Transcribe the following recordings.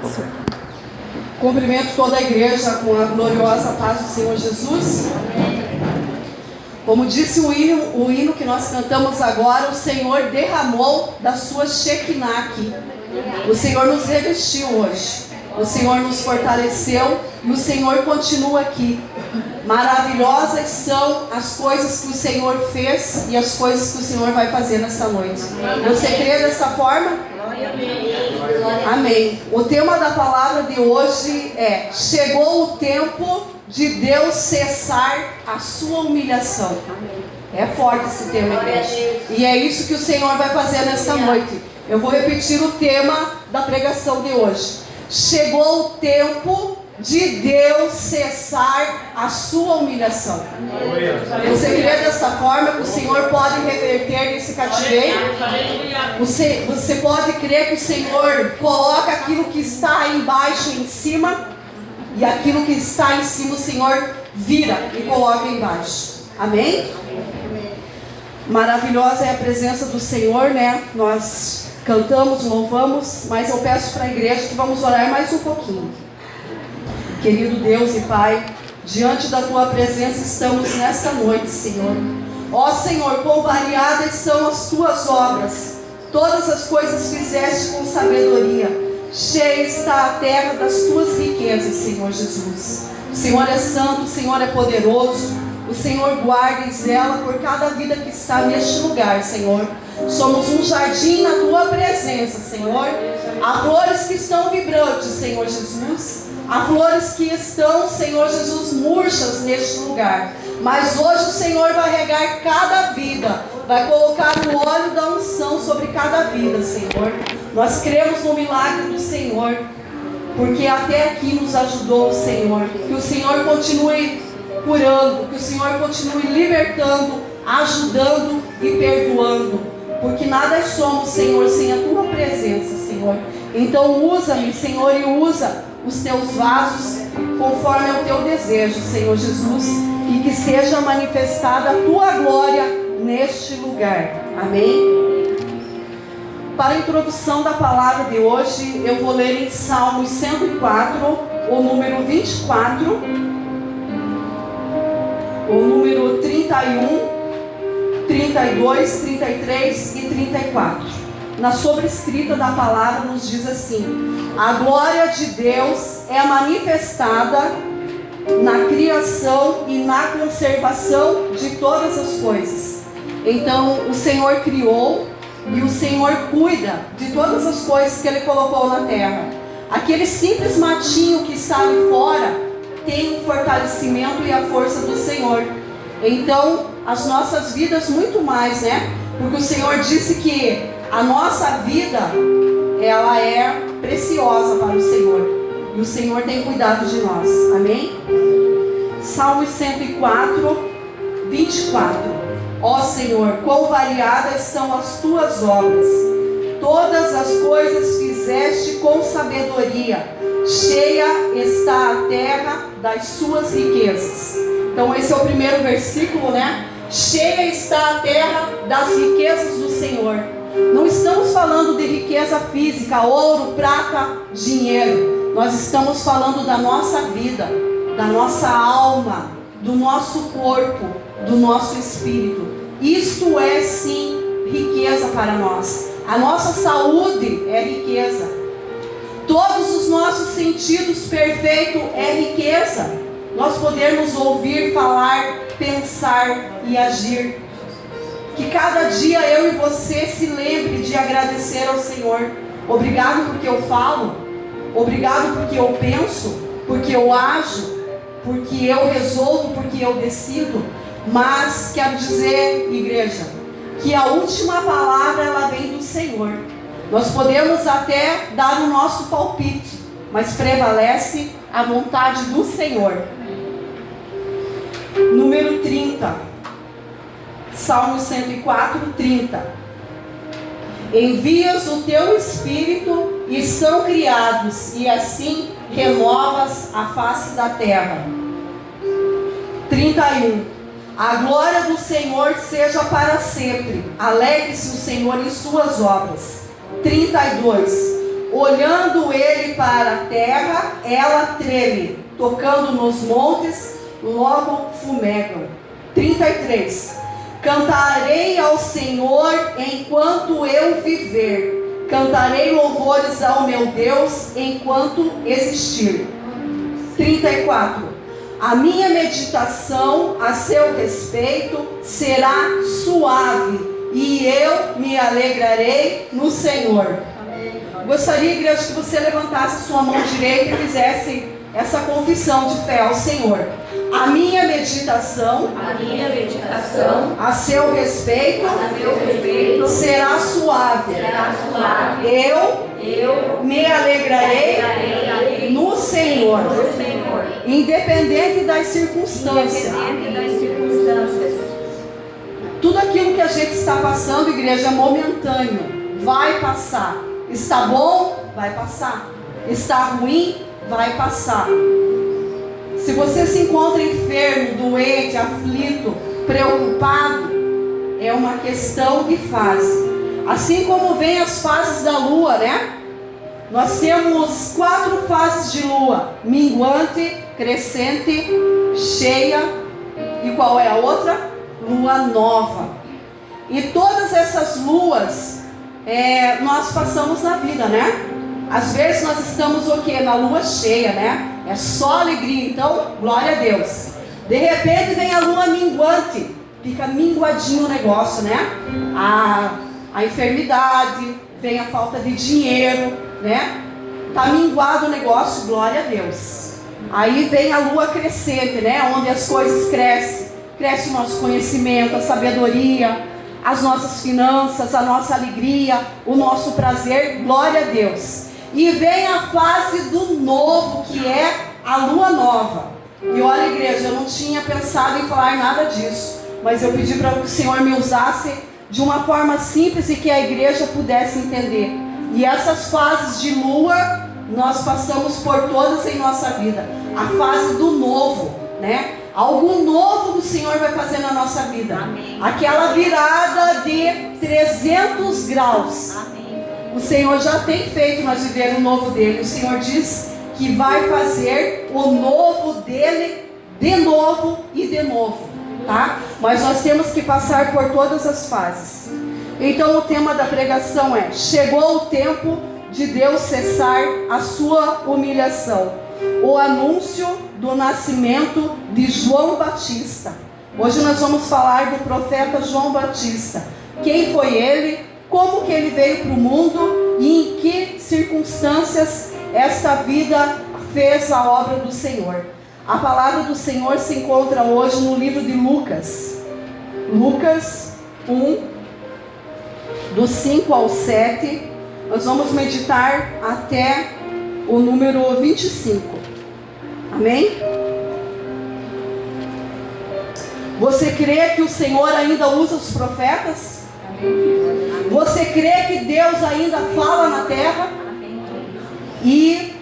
Pode ser. Cumprimento toda a igreja com a gloriosa paz do Senhor Jesus. Como disse o hino que nós cantamos agora, o Senhor derramou da sua Shekinah aqui. O Senhor nos revestiu hoje. O Senhor nos fortaleceu e o Senhor continua aqui. Maravilhosas são as coisas que o Senhor fez e as coisas que o Senhor vai fazer nesta noite. Você crê dessa forma? Amém. O tema da palavra de hoje é: chegou o tempo de Deus cessar a sua humilhação. É forte esse tema, igreja. E é isso que o Senhor vai fazer nesta noite. Eu vou repetir o tema da pregação de hoje. Chegou o tempo de Deus cessar a sua humilhação. Você crê dessa forma que o Senhor pode reverter esse cativeiro? Você pode crer que o Senhor coloca aquilo que está embaixo em cima, e aquilo que está em cima o Senhor vira e coloca embaixo. Amém? Maravilhosa é a presença do Senhor, né? Nós cantamos, louvamos, mas eu peço para a igreja que vamos orar mais um pouquinho. Querido Deus e Pai, diante da Tua presença estamos nesta noite, Senhor. Ó Senhor, quão variadas são as Tuas obras, todas as coisas fizeste com sabedoria. Cheia está a terra das Tuas riquezas, Senhor Jesus. O Senhor é santo, o Senhor é poderoso. O Senhor guarda e zela por cada vida que está neste lugar, Senhor. Somos um jardim na Tua presença, Senhor. Há flores que estão vibrantes, Senhor Jesus. Há flores que estão, Senhor Jesus, murchas neste lugar. Mas hoje o Senhor vai regar cada vida, vai colocar o óleo da unção sobre cada vida, Senhor. Nós cremos no milagre do Senhor, porque até aqui nos ajudou o Senhor. Que o Senhor continue curando, que o Senhor continue libertando, ajudando e perdoando, porque nada somos, Senhor, sem a Tua presença, Senhor. Então usa-me, Senhor, e usa os Teus vasos conforme é o Teu desejo, Senhor Jesus, e que seja manifestada a Tua glória neste lugar. Amém? Para a introdução da palavra de hoje, eu vou ler em Salmos 104, o número 24, o número 31, 32, 33 e 34. Na sobrescrita da palavra nos diz assim: a glória de Deus é manifestada na criação e na conservação de todas as coisas. Então o Senhor criou e o Senhor cuida de todas as coisas que Ele colocou na terra. Aquele simples matinho que está ali fora tem o fortalecimento e a força do Senhor. Então as nossas vidas muito mais, né? Porque o Senhor disse que a nossa vida, ela é preciosa para o Senhor. E o Senhor tem cuidado de nós. Amém? Salmos 104, 24. Ó Senhor, quão variadas são as Tuas obras. Todas as coisas fizeste com sabedoria. Cheia está a terra das suas riquezas. Então esse é o primeiro versículo, né? Cheia está a terra das riquezas do Senhor. Não estamos falando de riqueza física, ouro, prata, dinheiro. Nós estamos falando da nossa vida, da nossa alma, do nosso corpo, do nosso espírito. Isto é sim riqueza para nós. A nossa saúde é riqueza. Todos os nossos sentidos perfeitos é riqueza. Nós podemos ouvir, falar, pensar e agir. Que cada dia eu e você se lembre de agradecer ao Senhor. Obrigado porque eu falo, obrigado porque eu penso, porque eu ajo, porque eu resolvo, porque eu decido. Mas quero dizer, igreja, que a última palavra ela vem do Senhor. Nós podemos até dar o nosso palpite, mas prevalece a vontade do Senhor. Número 30. Salmo 104, 30. Envias o Teu Espírito e são criados, e assim renovas a face da terra. 31. A glória do Senhor seja para sempre. Alegre-se o Senhor em suas obras. 32. Olhando ele para a terra, ela treme. Tocando nos montes, logo fumegam. 33. Cantarei ao Senhor enquanto eu viver. Cantarei louvores ao meu Deus enquanto existir. 34. A minha meditação a seu respeito será suave, e eu me alegrarei no Senhor. Gostaria, igreja, que você levantasse sua mão direita e fizesse essa confissão de fé ao Senhor. A minha meditação a seu respeito será suave. Eu me alegrarei no Senhor. Independente das circunstâncias. Tudo aquilo que a gente está passando, igreja, é momentâneo. Vai passar. Está bom? Vai passar. Está ruim? Vai passar. Se você se encontra enfermo, doente, aflito, preocupado, é uma questão de fase. Assim como vem as fases da lua, né? Nós temos 4 fases de lua: minguante, crescente, cheia, e qual é a outra? Lua nova. E todas essas luas nós passamos na vida, né? Às vezes nós estamos o quê? Na lua cheia, né? É só alegria, então glória a Deus. De repente vem a lua minguante, fica minguadinho o negócio, né? A enfermidade, vem a falta de dinheiro, né? Tá minguado o negócio, glória a Deus. Aí vem a lua crescente, né? Onde as coisas crescem. Cresce o nosso conhecimento, a sabedoria, as nossas finanças, a nossa alegria, o nosso prazer, glória a Deus. E vem a fase do novo, que é a lua nova. E olha, igreja, eu não tinha pensado em falar nada disso, mas eu pedi para que o Senhor me usasse de uma forma simples e que a igreja pudesse entender. E essas fases de lua, nós passamos por todas em nossa vida. A fase do novo, né? Algo novo que o Senhor vai fazer na nossa vida. Amém. Aquela virada de 300 graus. Amém. O Senhor já tem feito nós viver o novo dele. O Senhor diz que vai fazer o novo dele de novo e de novo, tá? Mas nós temos que passar por todas as fases. Então o tema da pregação é: chegou o tempo de Deus cessar a sua humilhação. O anúncio do nascimento de João Batista. Hoje nós vamos falar do profeta João Batista. Quem foi ele? Como que ele veio para o mundo? E em que circunstâncias esta vida fez a obra do Senhor? A palavra do Senhor se encontra hoje no livro de Lucas. Lucas 1, do 5 ao 7. Nós vamos meditar até o número 25. Amém? Você crê que o Senhor ainda usa os profetas? Amém. Você crê que Deus ainda fala na terra? Amém. E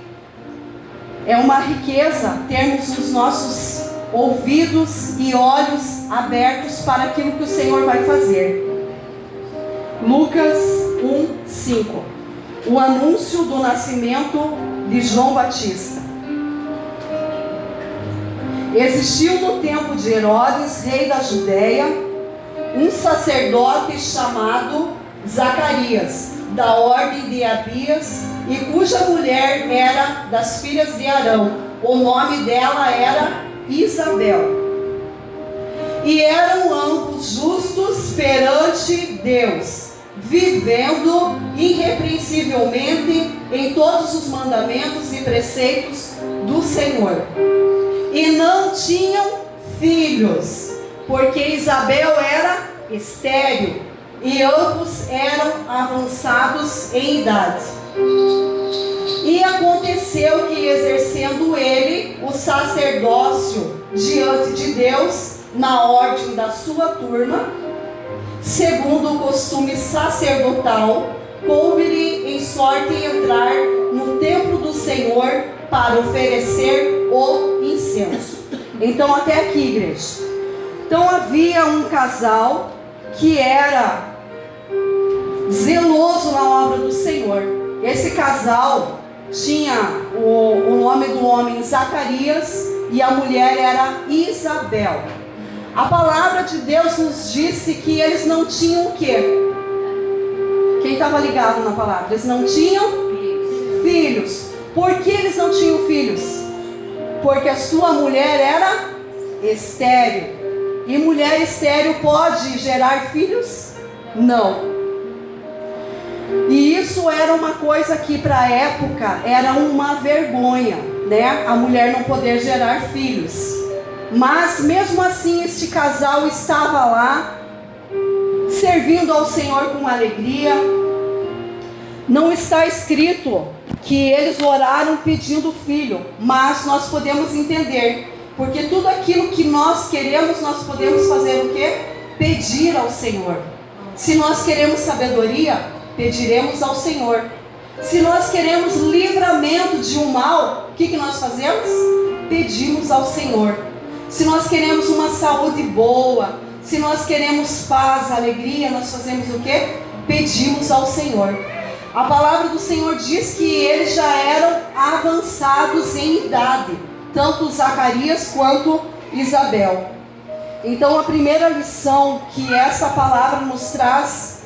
é uma riqueza termos os nossos ouvidos e olhos abertos para aquilo que o Senhor vai fazer. Lucas 1, 5. O anúncio do nascimento de João Batista. Existiu no tempo de Herodes, rei da Judéia, um sacerdote chamado Zacarias, da ordem de Abias, e cuja mulher era das filhas de Arão. O nome dela era Isabel. E eram ambos justos perante Deus, vivendo irrepreensivelmente em todos os mandamentos e preceitos do Senhor. E não tinham filhos, porque Isabel era estéril e ambos eram avançados em idade. E aconteceu que, exercendo ele o sacerdócio diante de Deus, na ordem da sua turma, segundo o costume sacerdotal, coube-lhe em sorte entrar no templo do Senhor para oferecer o incenso. Então até aqui, igreja. Então havia um casal que era zeloso na obra do Senhor. Esse casal tinha o nome do homem Zacarias e a mulher era Isabel. A palavra de Deus nos disse que eles não tinham o quê? Quem estava ligado na palavra? Eles não tinham filhos. Por que eles não tinham filhos? Porque a sua mulher era estéril. E mulher estéril pode gerar filhos? Não. E isso era uma coisa que para a época era uma vergonha, né? A mulher não poder gerar filhos. Mas mesmo assim este casal estava lá, servindo ao Senhor com alegria. Não está escrito que eles oraram pedindo filho, mas nós podemos entender, porque tudo aquilo que nós queremos, nós podemos fazer o quê? Pedir ao Senhor. Se nós queremos sabedoria, pediremos ao Senhor. Se nós queremos livramento de um mal, o que nós fazemos? Pedimos ao Senhor. Se nós queremos uma saúde boa, se nós queremos paz, alegria, nós fazemos o quê? Pedimos ao Senhor. A palavra do Senhor diz que eles já eram avançados em idade, tanto Zacarias quanto Isabel. Então a primeira lição que essa palavra nos traz,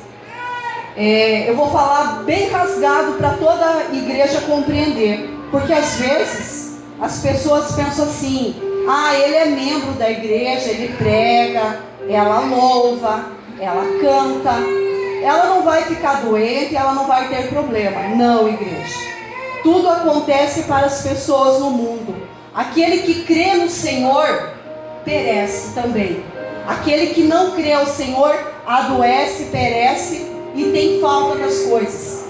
eu vou falar bem rasgado para toda a igreja compreender, porque às vezes as pessoas pensam assim: ele é membro da igreja, ele prega, ela louva, ela canta, ela não vai ficar doente, ela não vai ter problema. Não, igreja. Tudo acontece para as pessoas no mundo. Aquele que crê no Senhor perece também. Aquele que não crê ao Senhor adoece, perece e tem falta das coisas.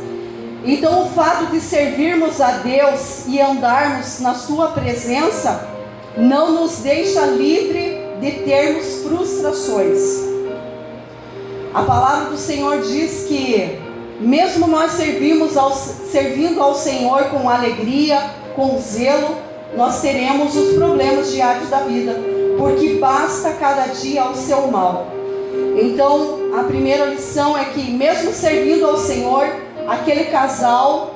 Então o fato de servirmos a Deus e andarmos na sua presença não nos deixa livre de termos frustrações. A palavra do Senhor diz que mesmo nós servindo ao Senhor com alegria, com zelo, nós teremos os problemas diários da vida, porque basta cada dia o seu mal. Então a primeira lição é que mesmo servindo ao Senhor, aquele casal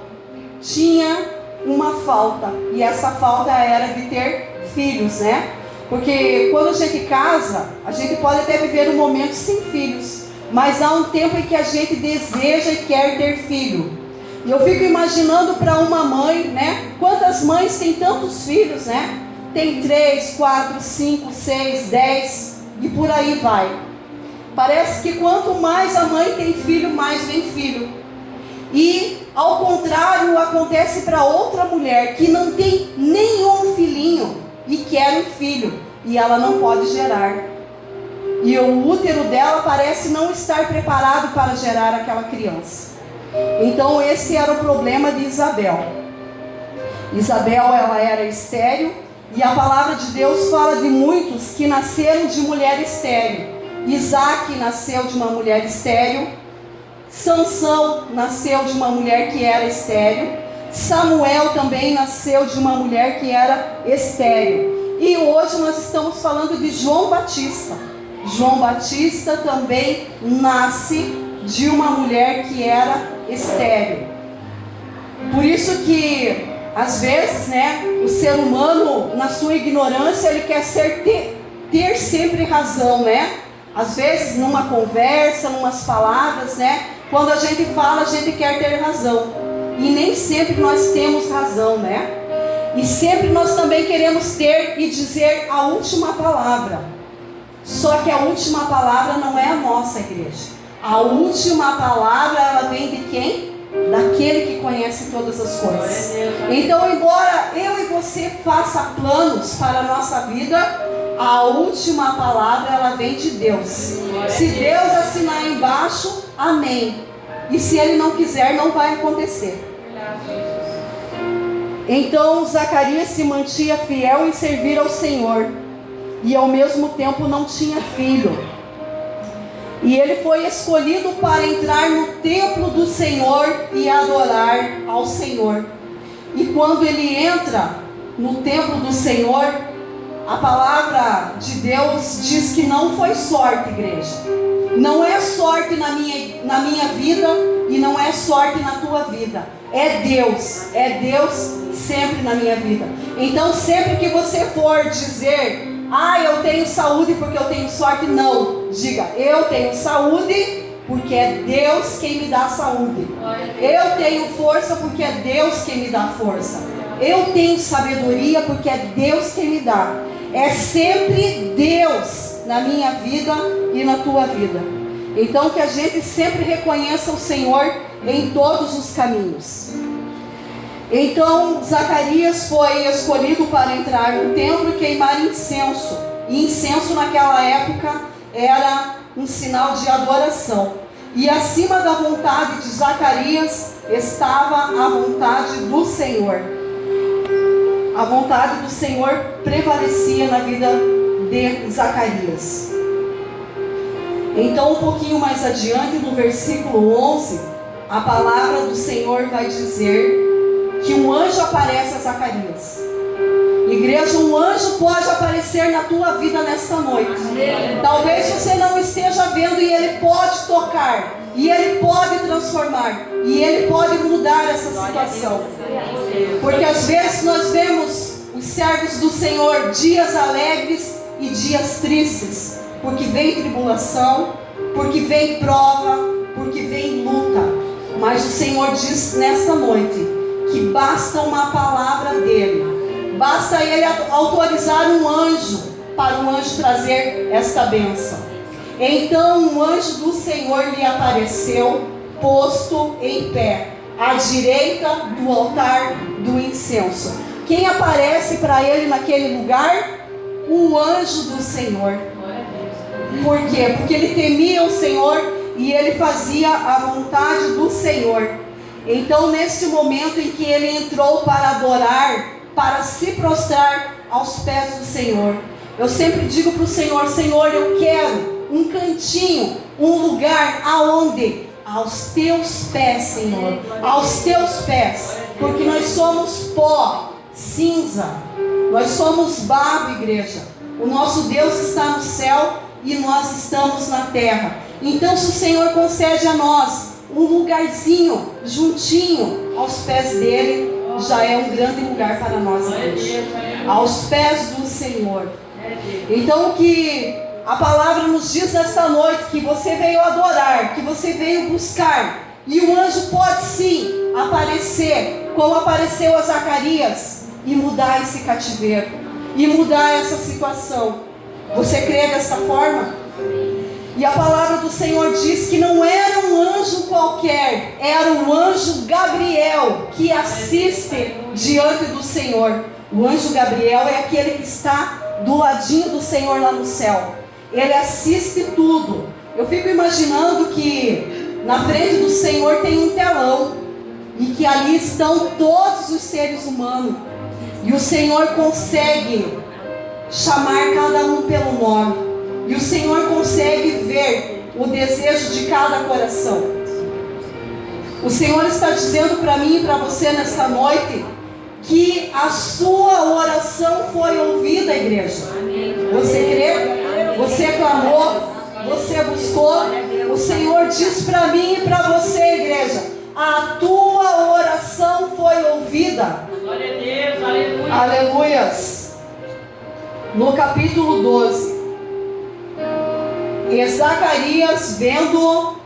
tinha uma falta, e essa falta era de ter filhos, né? Porque quando a gente casa, a gente pode até viver um momento sem filhos, mas há um tempo em que a gente deseja e quer ter filho. E eu fico imaginando para uma mãe, né? Quantas mães têm tantos filhos, né? Tem 3, 4, 5, 6, 10 e por aí vai. Parece que quanto mais a mãe tem filho, mais vem filho. E ao contrário acontece para outra mulher que não tem nenhum filhinho e quer um filho, e ela não pode gerar. E o útero dela parece não estar preparado para gerar aquela criança. Então esse era o problema de Isabel. Isabel, ela era estéril, e a palavra de Deus fala de muitos que nasceram de mulher estéril. Isaac nasceu de uma mulher estéril. Sansão nasceu de uma mulher que era estéril. Samuel também nasceu de uma mulher que era estéril. E hoje nós estamos falando de João Batista. João Batista também nasce de uma mulher que era estéril. Por isso que às vezes, né, o ser humano, na sua ignorância, ele quer ter sempre razão, né? Às vezes numa conversa, numas palavras, né? Quando a gente fala, a gente quer ter razão. E nem sempre nós temos razão, né? E sempre nós também queremos ter e dizer a última palavra. Só que a última palavra não é a nossa, igreja. A última palavra, ela vem de quem? Daquele que conhece todas as coisas. Então, embora eu e você faça planos para a nossa vida, a última palavra, ela vem de Deus. Se Deus assinar embaixo, amém. E se Ele não quiser, não vai acontecer. Então Zacarias se mantinha fiel em servir ao Senhor, e ao mesmo tempo não tinha filho. E ele foi escolhido para entrar no templo do Senhor e adorar ao Senhor. E quando ele entra no templo do Senhor, a palavra de Deus diz que não foi sorte, igreja. Não é sorte na minha vida e não é sorte na tua vida. É Deus sempre na minha vida. Então sempre que você for dizer, eu tenho saúde porque eu tenho sorte, não. Diga, eu tenho saúde porque é Deus quem me dá saúde. Eu tenho força porque é Deus quem me dá força. Eu tenho sabedoria porque é Deus quem me dá. É sempre Deus na minha vida e na tua vida. Então que a gente sempre reconheça o Senhor em todos os caminhos. Então Zacarias foi escolhido para entrar no templo e queimar incenso. E incenso naquela época era um sinal de adoração. E acima da vontade de Zacarias estava a vontade do Senhor. A vontade do Senhor prevalecia na vida de Zacarias. Então um pouquinho mais adiante, no versículo 11, a palavra do Senhor vai dizer que um anjo aparece a Zacarias. Igreja, um anjo pode aparecer na tua vida nesta noite. Talvez você não esteja vendo e ele pode tocar, e ele pode transformar, e ele pode mudar essa situação. Porque às vezes nós vemos os servos do Senhor dias alegres e dias tristes, porque vem tribulação, porque vem prova, porque vem luta. Mas o Senhor diz nesta noite que basta uma palavra dele. Basta ele autorizar um anjo para o anjo trazer esta bênção. Então um anjo do Senhor lhe apareceu, posto em pé, à direita do altar do incenso. Quem aparece para ele naquele lugar? O anjo do Senhor. Por quê? Porque ele temia o Senhor e ele fazia a vontade do Senhor. Então nesse momento em que ele entrou para adorar, para se prostrar aos pés do Senhor, eu sempre digo para o Senhor: Senhor, eu quero um cantinho, um lugar aonde? Aos teus pés, Senhor, aos teus pés, porque nós somos pó, cinza, nós somos barro, igreja. O nosso Deus está no céu e nós estamos na terra. Então se o Senhor concede a nós um lugarzinho juntinho aos pés dele, já é um grande lugar para nós, igreja. Aos pés do Senhor. Então o que a palavra nos diz nesta noite, que você veio adorar, que você veio buscar, e o anjo pode sim aparecer, como apareceu a Zacarias, e mudar esse cativeiro, e mudar essa situação. Você crê dessa forma? E a palavra do Senhor diz que não era um anjo qualquer, era o anjo Gabriel que assiste diante do Senhor. O anjo Gabriel é aquele que está do ladinho do Senhor lá no céu. Ele assiste tudo. Eu fico imaginando que na frente do Senhor tem um telão e que ali estão todos os seres humanos. E o Senhor consegue chamar cada um pelo nome. E o Senhor consegue ver o desejo de cada coração. O Senhor está dizendo para mim e para você nesta noite que a sua oração foi ouvida, igreja. Você crê? Você clamou? Você buscou? O Senhor diz para mim e para você, igreja: a tua oração foi ouvida. Glória a Deus, aleluia. Aleluias. No capítulo 12, e Zacarias, vendo,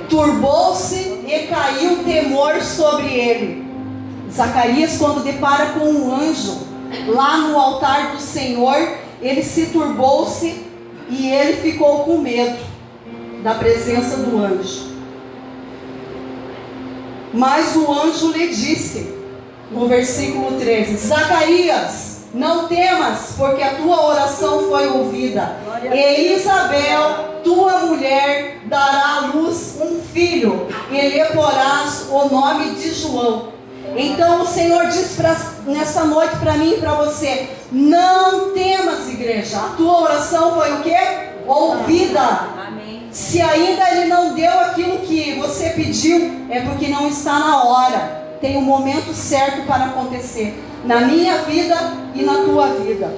turbou-se e caiu temor sobre ele. Zacarias, quando depara com um anjo lá no altar do Senhor, ele se turbou-se e ele ficou com medo da presença do anjo. Mas o anjo lhe disse, no versículo 13: Zacarias, não temas, porque a tua oração foi ouvida. E Isabel, tua mulher, dará à luz um filho, e lhe porás o nome de João. Então o Senhor diz nessa noite para mim e para você: não temas, igreja. A tua oração foi o quê? Ouvida. Amém. Se ainda Ele não deu aquilo que você pediu, é porque não está na hora. Tem um momento certo para acontecer na minha vida e na tua vida.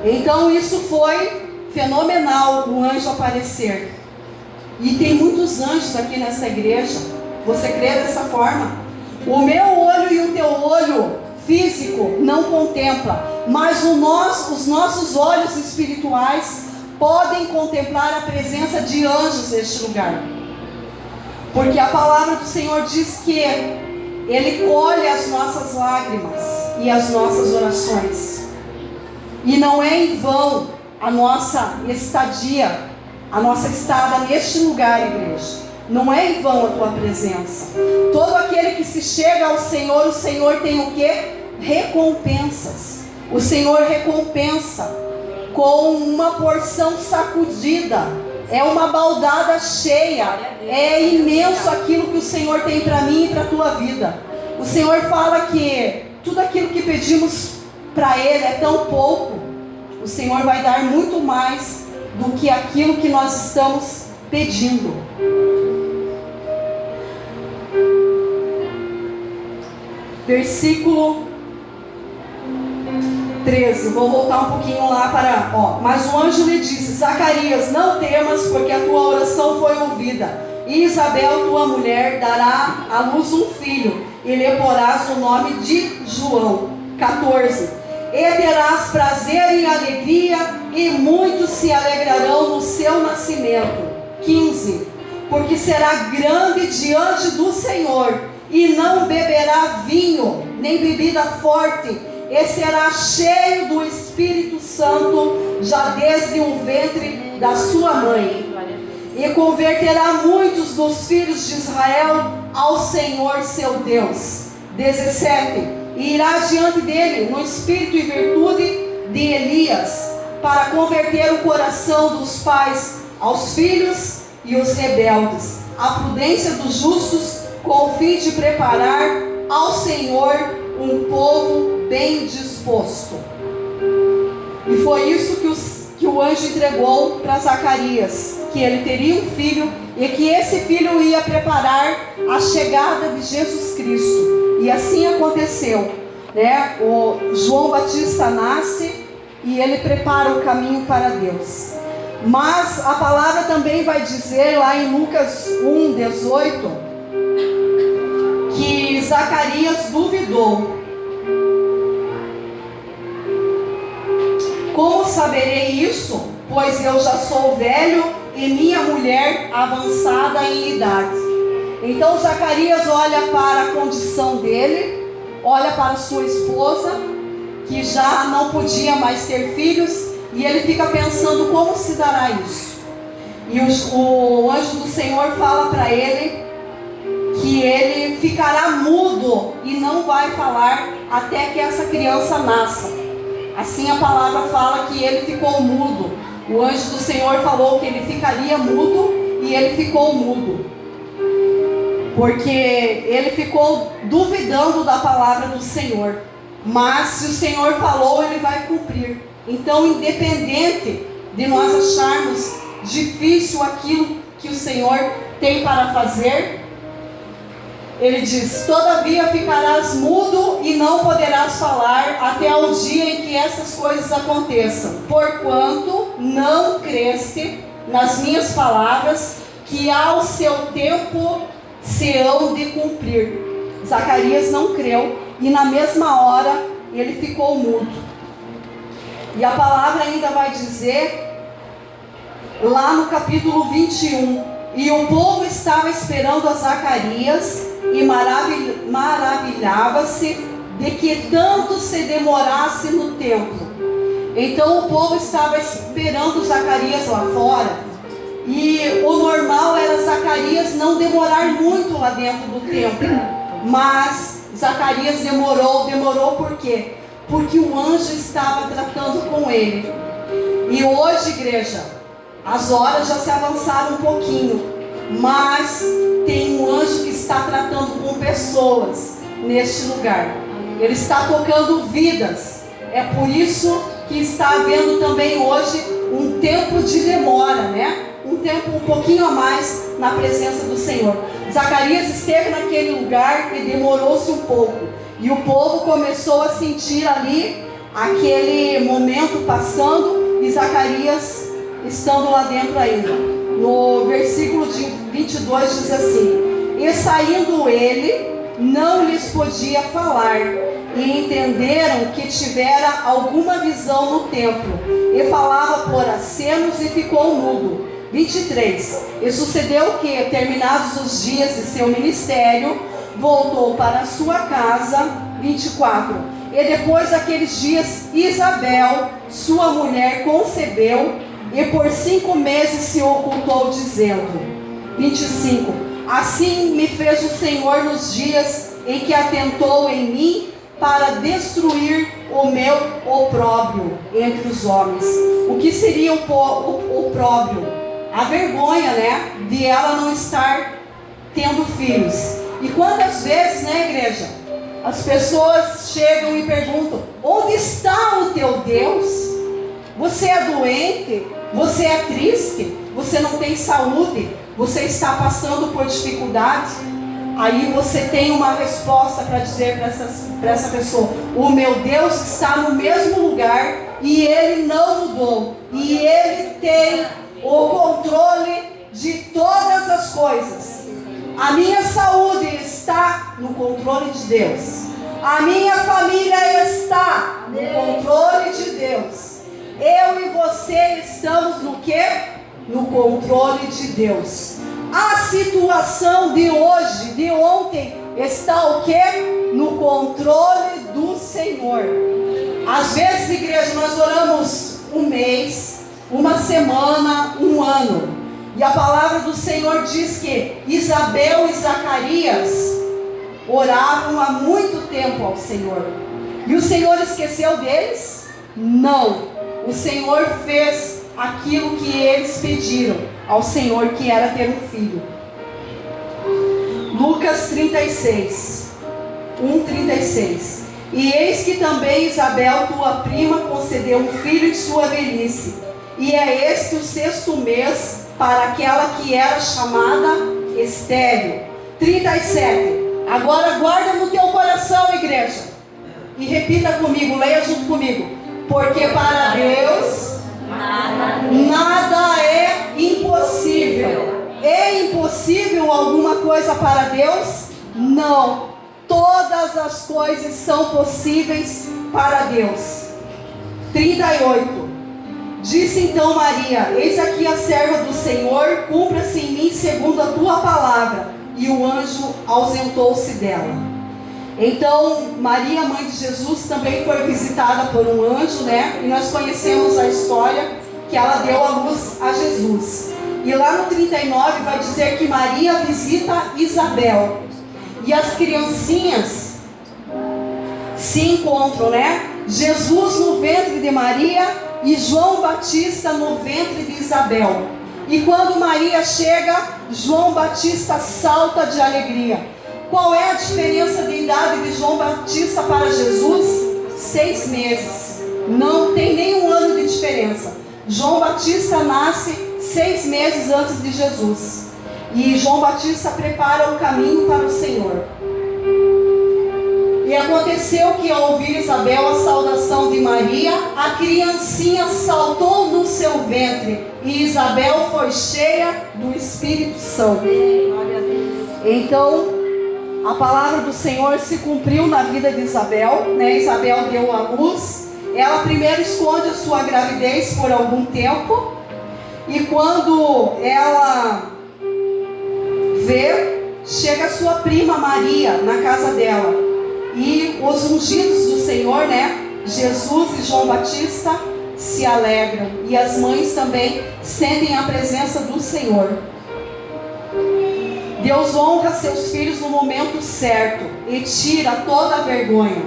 Então isso foi fenomenal o anjo aparecer. E tem muitos anjos aqui nessa igreja. Você crê dessa forma? O meu olho e o teu olho físico não contempla, mas os nossos olhos espirituais podem contemplar a presença de anjos neste lugar. Porque a palavra do Senhor diz que Ele colhe as nossas lágrimas e as nossas orações. E não é em vão a nossa estadia, a nossa estada neste lugar, igreja. Não é em vão a tua presença. Todo aquele que se chega ao Senhor, o Senhor tem o quê? Recompensas. O Senhor recompensa com uma porção sacudida. É uma baldada cheia. É imenso aquilo que o Senhor tem para mim e para a tua vida. O Senhor fala que tudo aquilo que pedimos para Ele é tão pouco. O Senhor vai dar muito mais do que aquilo que nós estamos pedindo. Versículo 13, vou voltar um pouquinho lá para... Mas o anjo lhe disse: Zacarias, não temas, porque a tua oração foi ouvida. E Isabel, tua mulher, dará à luz um filho, e lhe porás o nome de João. 14. E terás prazer e alegria, e muitos se alegrarão no seu nascimento. 15. Porque será grande diante do Senhor, e não beberá vinho, nem bebida forte, e será cheio do Espírito Santo, já desde o ventre da sua mãe. E converterá muitos dos filhos de Israel ao Senhor seu Deus. 17. E irá diante dele no espírito e virtude de Elias, para converter o coração dos pais aos filhos e os rebeldes, a prudência dos justos, com o fim de preparar ao Senhor um povo bem disposto. E foi isso que o anjo entregou para Zacarias, que ele teria um filho, e que esse filho ia preparar a chegada de Jesus Cristo. E assim aconteceu, né? O João Batista nasce e ele prepara o caminho para Deus. Mas a palavra também vai dizer lá em Lucas 1:18, que Zacarias duvidou. Como saberei isso? Pois eu já sou velho e minha mulher avançada em idade. Então Zacarias olha para a condição dele, olha para sua esposa, que já não podia mais ter filhos, e ele fica pensando como se dará isso. E o anjo do Senhor fala para ele que ele ficará mudo e não vai falar até que essa criança nasça. Assim a palavra fala que ele ficou mudo. O anjo do Senhor falou que ele ficaria mudo, e ele ficou mudo, porque ele ficou duvidando da palavra do Senhor. Mas se o Senhor falou, Ele vai cumprir. Então, independente de nós acharmos difícil aquilo que o Senhor tem para fazer, Ele diz: todavia ficarás mudo e não poderás falar até o dia em que essas coisas aconteçam, porquanto não creste nas minhas palavras, que ao seu tempo se hão de cumprir. Zacarias não creu, e na mesma hora ele ficou mudo. E a palavra ainda vai dizer, lá no capítulo 21, e o povo estava esperando a Zacarias, e maravilhava-se de que tanto se demorasse no templo. Então o povo estava esperando Zacarias lá fora, e o normal era Zacarias não demorar muito lá dentro do templo. Mas Zacarias demorou por quê? Porque o anjo estava tratando com ele. E hoje, igreja, as horas já se avançaram um pouquinho, mas tem um anjo que está tratando com pessoas neste lugar. Ele está tocando vidas. É por isso que está havendo também hoje um tempo de demora, né? Um tempo um pouquinho a mais na presença do Senhor. Zacarias esteve naquele lugar e demorou-se um pouco. E o povo começou a sentir ali aquele momento passando, e Zacarias estando lá dentro ainda. No versículo 22 diz assim: e saindo ele, não lhes podia falar, e entenderam que tivera alguma visão no templo, e falava por acenos e ficou mudo. 23. E sucedeu que, terminados os dias de seu ministério, voltou para a sua casa. 24. E depois daqueles dias, Isabel, sua mulher, concebeu, e por 5 meses se ocultou, dizendo. 25. Assim me fez o Senhor nos dias em que atentou em mim, para destruir o meu opróbrio entre os homens. O que seria o opróbrio? A vergonha, né? De ela não estar tendo filhos. E quantas vezes, né, igreja? As pessoas chegam e perguntam: onde está o teu Deus? Você é doente? Você é triste? Você não tem saúde? Você está passando por dificuldades? Aí você tem uma resposta para dizer para essa pessoa: o meu Deus está no mesmo lugar e Ele não mudou. E Ele tem o controle de todas as coisas. A minha saúde está no controle de Deus. A minha família está no controle de Deus. Eu e você estamos no quê? No controle de Deus. A situação de hoje, de ontem, está o quê? No controle do Senhor. Às vezes, igreja, nós oramos um mês, uma semana, um ano. E a palavra do Senhor diz que Isabel e Zacarias oravam há muito tempo ao Senhor. E o Senhor esqueceu deles? Não. O Senhor fez aquilo que eles pediram ao Senhor, que era ter um filho. Lucas 36, 1:36. E eis que também Isabel, tua prima, concedeu um filho em sua velhice. E é este o 6º mês para aquela que era chamada estéril. 37. Agora guarda no teu coração, igreja. E repita comigo, leia junto comigo. Porque para Deus nada é impossível. É impossível alguma coisa para Deus? Não. Todas as coisas são possíveis para Deus. 38. Disse então Maria: eis aqui a serva do Senhor, cumpra-se em mim segundo a tua palavra. E o anjo ausentou-se dela. Então Maria, mãe de Jesus, também foi visitada por um anjo, né? E nós conhecemos a história que ela deu à luz a Jesus. E lá no 39 vai dizer que Maria visita Isabel. E as criancinhas se encontram, né? Jesus no ventre de Maria e João Batista no ventre de Isabel. E quando Maria chega, João Batista salta de alegria. Qual é a diferença de idade de João Batista para Jesus? 6 meses. Não tem nem um ano de diferença. João Batista nasce 6 meses antes de Jesus. E João Batista prepara o caminho para o Senhor. E aconteceu que, ao ouvir Isabel a saudação de Maria, a criancinha saltou no seu ventre, e Isabel foi cheia do Espírito Santo. Então, a palavra do Senhor se cumpriu na vida de Isabel, né? Isabel deu à luz. Ela primeiro esconde a sua gravidez por algum tempo, e quando ela vê, chega a sua prima Maria na casa dela. E os ungidos do Senhor, né? Jesus e João Batista se alegram. E as mães também sentem a presença do Senhor. Deus honra seus filhos no momento certo e tira toda a vergonha.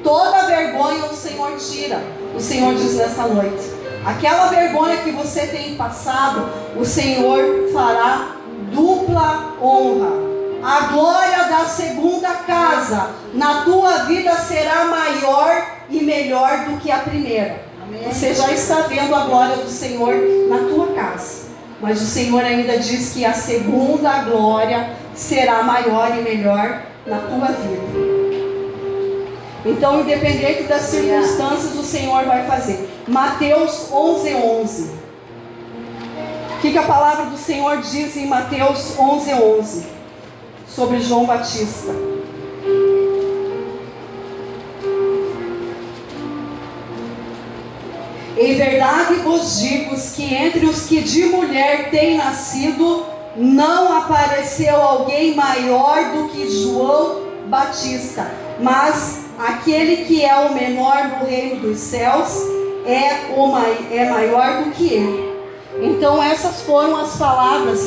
Toda a vergonha o Senhor tira. O Senhor diz nessa noite: aquela vergonha que você tem passado, o Senhor fará dupla honra. A glória da segunda casa na tua vida será maior e melhor do que a primeira. Amém. Você já está vendo a glória do Senhor na tua casa, mas o Senhor ainda diz que a segunda glória será maior e melhor na tua vida. Então, independente das circunstâncias, o Senhor vai fazer. Mateus 11:11. O que a palavra do Senhor diz em Mateus 11:11 sobre João Batista? Em verdade vos digo que entre os que de mulher têm nascido, não apareceu alguém maior do que João Batista, mas aquele que é o menor no reino dos céus é maior do que ele. Então essas foram as palavras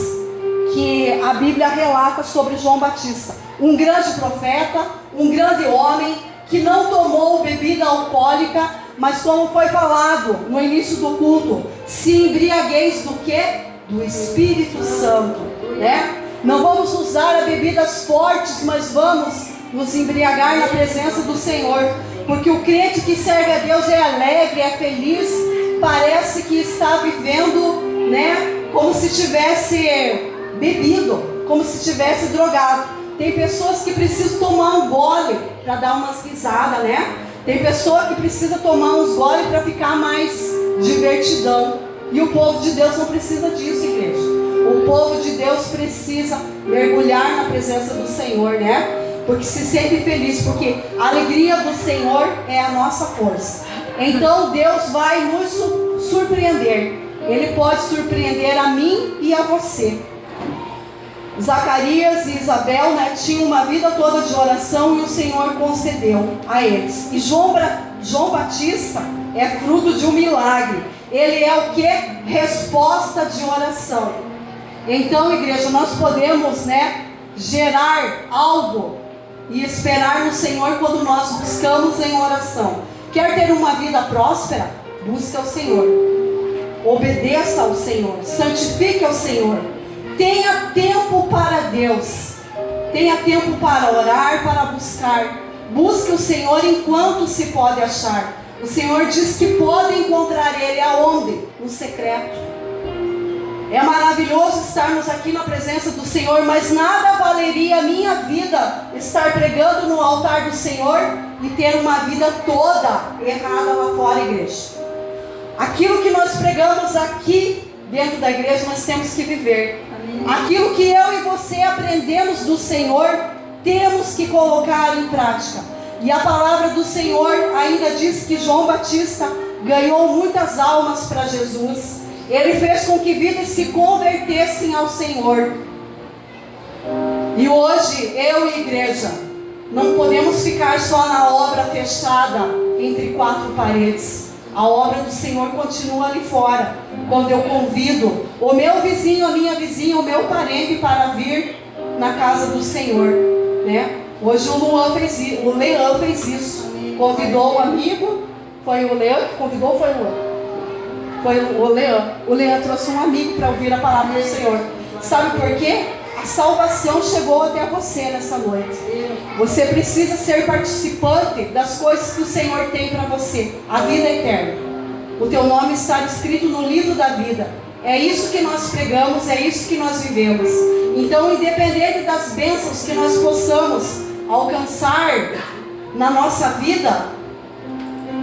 que a Bíblia relata sobre João Batista. Um grande profeta, um grande homem, que não tomou bebida alcoólica, mas como foi falado no início do culto, se embriagueis do quê? Do Espírito Santo, né? Não vamos usar bebidas fortes, mas vamos nos embriagar na presença do Senhor, porque o crente que serve a Deus é alegre, é feliz, parece que está vivendo, né, como se tivesse bebido, como se tivesse drogado. Tem pessoas que precisam tomar um gole para dar umas risadas, né? Tem pessoa que precisa tomar uns goles para ficar mais divertidão. E o povo de Deus não precisa disso, igreja. O povo de Deus precisa mergulhar na presença do Senhor, né? Porque se sente feliz, porque a alegria do Senhor é a nossa força. Então Deus vai nos surpreender. Ele pode surpreender a mim e a você. Zacarias e Isabel, né, tinham uma vida toda de oração e o Senhor concedeu a eles. E João Batista é fruto de um milagre. Ele é o que? Resposta de oração. Então, igreja, nós podemos, né, gerar algo e esperar no Senhor quando nós buscamos em oração. Quer ter uma vida próspera? Busque ao Senhor. Obedeça ao Senhor. Santifique ao Senhor. Tenha tempo para Deus. Tenha tempo para orar, para buscar. Busque o Senhor enquanto se pode achar. O Senhor diz que pode encontrar Ele aonde? No secreto. É maravilhoso estarmos aqui na presença do Senhor, mas nada valeria a minha vida estar pregando no altar do Senhor e ter uma vida toda errada lá fora, igreja. Aquilo que nós pregamos aqui dentro da igreja, nós temos que viver. Aquilo que eu e você aprendemos do Senhor, temos que colocar em prática. E a palavra do Senhor ainda diz que João Batista ganhou muitas almas para Jesus. Ele fez com que vidas se convertessem ao Senhor. E hoje, eu e a igreja, não podemos ficar só na obra fechada entre quatro paredes. A obra do Senhor continua ali fora. Quando eu convido o meu vizinho, a minha vizinha, o meu parente para vir na casa do Senhor, né? Hoje o Leão fez isso. Convidou um amigo. Foi o Leão que convidou ou foi o Leão? Foi o Leão. O Leão trouxe um amigo para ouvir a palavra do Senhor. Sabe por quê? A salvação chegou até você nessa noite. Você precisa ser participante das coisas que o Senhor tem para você. A vida eterna. O teu nome está escrito no livro da vida. É isso que nós pregamos, é isso que nós vivemos. Então, independente das bênçãos que nós possamos alcançar na nossa vida,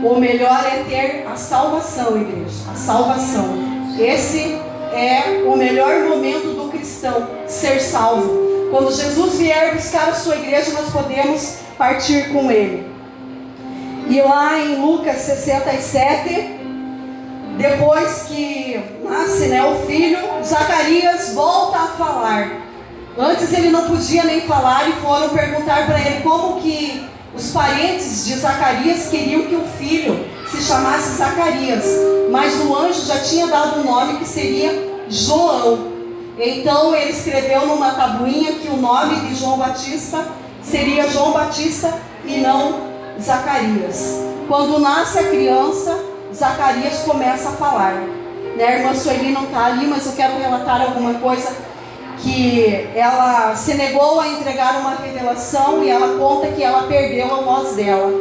o melhor é ter a salvação, igreja. A salvação. Esse é o melhor momento do cristão, ser salvo. Quando Jesus vier buscar a sua igreja, nós podemos partir com Ele. E lá em Lucas 67, depois que nasce, né, o filho, Zacarias volta a falar. Antes ele não podia nem falar e foram perguntar para ele como que os parentes de Zacarias queriam que o filho se chamasse Zacarias. Mas o anjo já tinha dado um nome que seria João. Então ele escreveu numa tabuinha que o nome de João Batista seria João Batista e não Zacarias. Quando nasce a criança, Zacarias começa a falar, né? A irmã Sueli não está ali, mas eu quero relatar alguma coisa que ela se negou a entregar uma revelação e ela conta que ela perdeu a voz dela.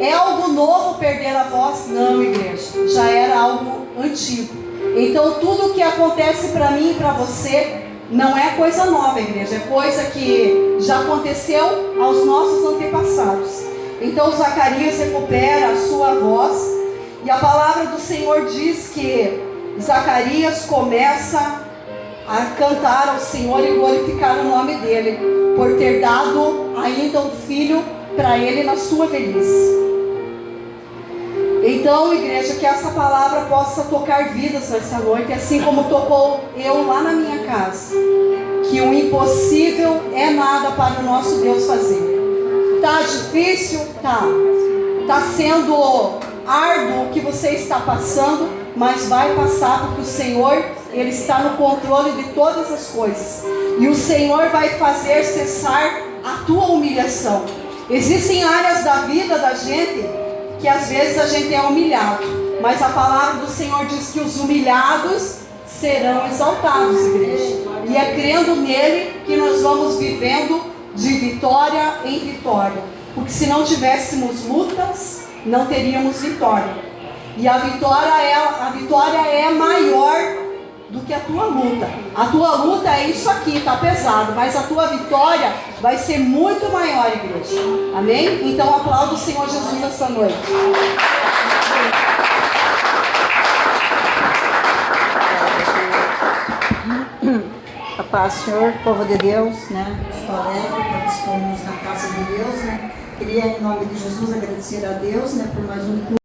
É algo novo perder a voz? Não, igreja, já era algo antigo. Então tudo que acontece para mim e para você não é coisa nova, igreja, é coisa que já aconteceu aos nossos antepassados. Então Zacarias recupera a sua voz. E a palavra do Senhor diz que Zacarias começa a cantar ao Senhor e glorificar o nome dele, por ter dado ainda um filho para ele na sua velhice. Então, igreja, que essa palavra possa tocar vidas nessa noite, assim como tocou eu lá na minha casa. Que o impossível é nada para o nosso Deus fazer. Tá difícil? Tá. Tá sendo árduo o que você está passando, mas vai passar, porque o Senhor, Ele está no controle de todas as coisas. E o Senhor vai fazer cessar a tua humilhação. Existem áreas da vida da gente que às vezes a gente é humilhado, mas a palavra do Senhor diz que os humilhados serão exaltados, igreja. E é crendo nele que nós vamos vivendo de vitória em vitória. Porque se não tivéssemos lutas, não teríamos vitória. E a vitória é maior do que a tua luta. A tua luta é isso aqui, tá pesado, mas a tua vitória vai ser muito maior, igreja. Amém? Então aplauda o Senhor Jesus essa noite. A paz, Senhor, povo de Deus, né? Estou alegre porque estamos na casa de Deus, né? Queria, em nome de Jesus, agradecer a Deus, né, por mais um culto.